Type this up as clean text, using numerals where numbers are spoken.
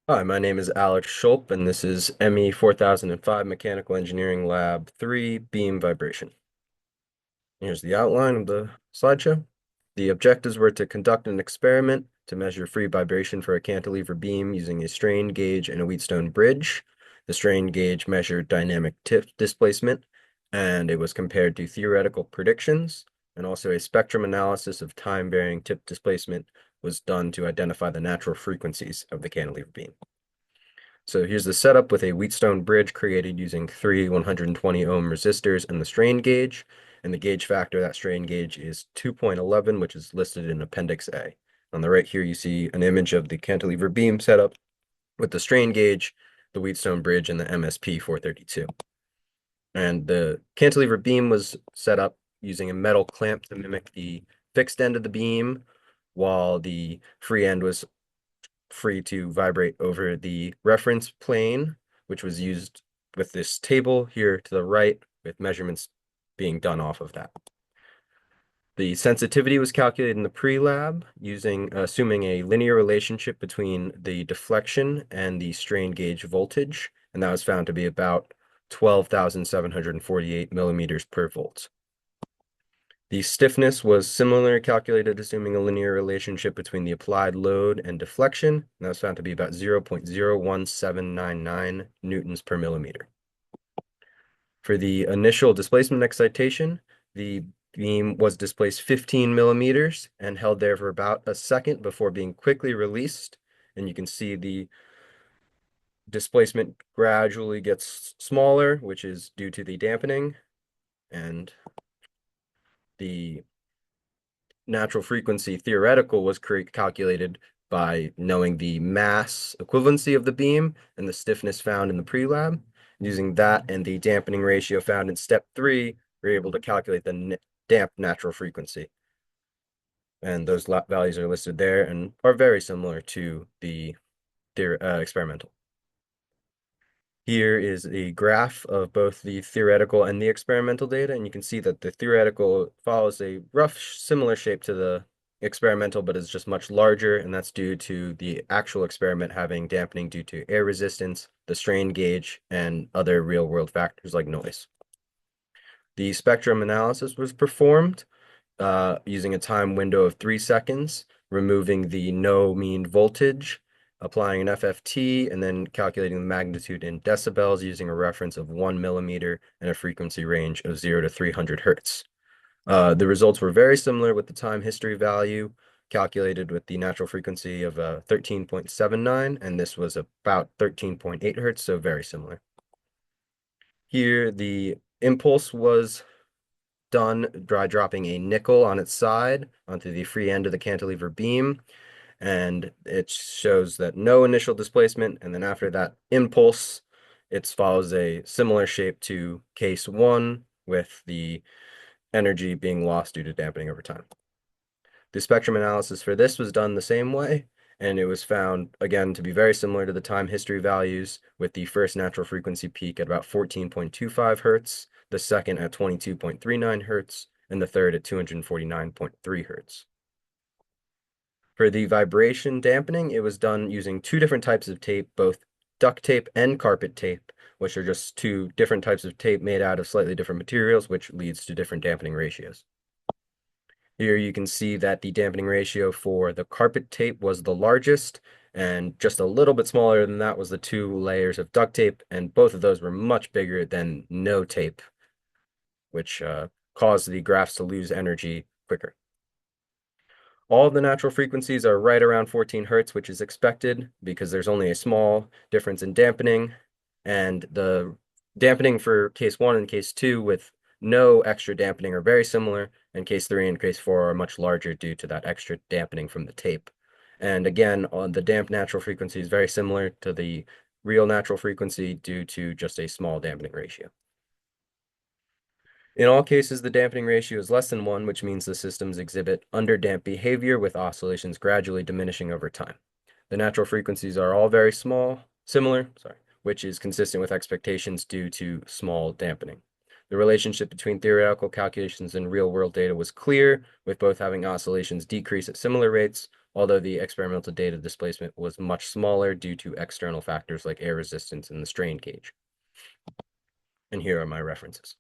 Hi, my name is Alex Scholp, and this is ME4005 Mechanical Engineering Lab 3 Beam Vibration. Here's the outline of the slideshow. The objectives were to conduct an experiment to measure free vibration for a cantilever beam using a strain gauge and a Wheatstone bridge. The strain gauge measured dynamic tip displacement, and it was compared to theoretical predictions, and also a spectrum analysis of time-varying tip displacement was done to identify the natural frequencies of the cantilever beam. So here's the setup with a Wheatstone bridge created using three 120 ohm resistors and the strain gauge. And the gauge factor, that strain gauge is 2.11, which is listed in Appendix A. On the right here, you see an image of the cantilever beam setup with the strain gauge, the Wheatstone bridge, and the MSP 432. And the cantilever beam was set up using a metal clamp to mimic the fixed end of the beam, while the free end was free to vibrate over the reference plane, which was used with this table here to the right, with measurements being done off of that. The sensitivity was calculated in the pre-lab assuming a linear relationship between the deflection and the strain gauge voltage, and that was found to be about 12,748 millimeters per volt. The stiffness was similarly calculated assuming a linear relationship between the applied load and deflection, and that was found to be about 0.01799 newtons per millimeter. For the initial displacement excitation, the beam was displaced 15 millimeters and held there for about a second before being quickly released. And you can see the displacement gradually gets smaller, which is due to the dampening, and the natural frequency theoretical was calculated by knowing the mass equivalency of the beam and the stiffness found in the pre-lab. Using that and the dampening ratio found in step 3, we're able to calculate the damped natural frequency. And those values are listed there and are very similar to the experimental. Here is a graph of both the theoretical and the experimental data, and you can see that the theoretical follows a rough similar shape to the experimental, but is just much larger, and that's due to the actual experiment having dampening due to air resistance, the strain gauge, and other real-world factors like noise. The spectrum analysis was performed using a time window of 3 seconds, removing the no mean voltage, applying an FFT, and then calculating the magnitude in decibels using a reference of 1 millimeter and a frequency range of 0 to 300 hertz. The results were very similar with the time history value calculated with the natural frequency of 13.79, and this was about 13.8 hertz, so very similar. Here, the impulse was done by dropping a nickel on its side onto the free end of the cantilever beam, and it shows that no initial displacement, and then after that impulse, it follows a similar shape to case 1 with the energy being lost due to dampening over time. The spectrum analysis for this was done the same way, and it was found, again, to be very similar to the time history values, with the first natural frequency peak at about 14.25 hertz, the second at 22.39 hertz, and the third at 249.3 hertz. For the vibration dampening, it was done using two different types of tape, both duct tape and carpet tape, which are just two different types of tape made out of slightly different materials, which leads to different dampening ratios. Here you can see that the dampening ratio for the carpet tape was the largest, and just a little bit smaller than that was the two layers of duct tape, and both of those were much bigger than no tape, which caused the graphs to lose energy quicker. All of the natural frequencies are right around 14 hertz, which is expected because there's only a small difference in dampening, and the dampening for case 1 and case 2 with no extra dampening are very similar, and case 3 and case 4 are much larger due to that extra dampening from the tape. And again, on the damped natural frequency is very similar to the real natural frequency due to just a small dampening ratio. In all cases, the dampening ratio is less than 1, which means the systems exhibit underdamped behavior with oscillations gradually diminishing over time. The natural frequencies are all very similar, which is consistent with expectations due to small dampening. The relationship between theoretical calculations and real-world data was clear, with both having oscillations decrease at similar rates, although the experimental data displacement was much smaller due to external factors like air resistance and the strain gauge. And here are my references.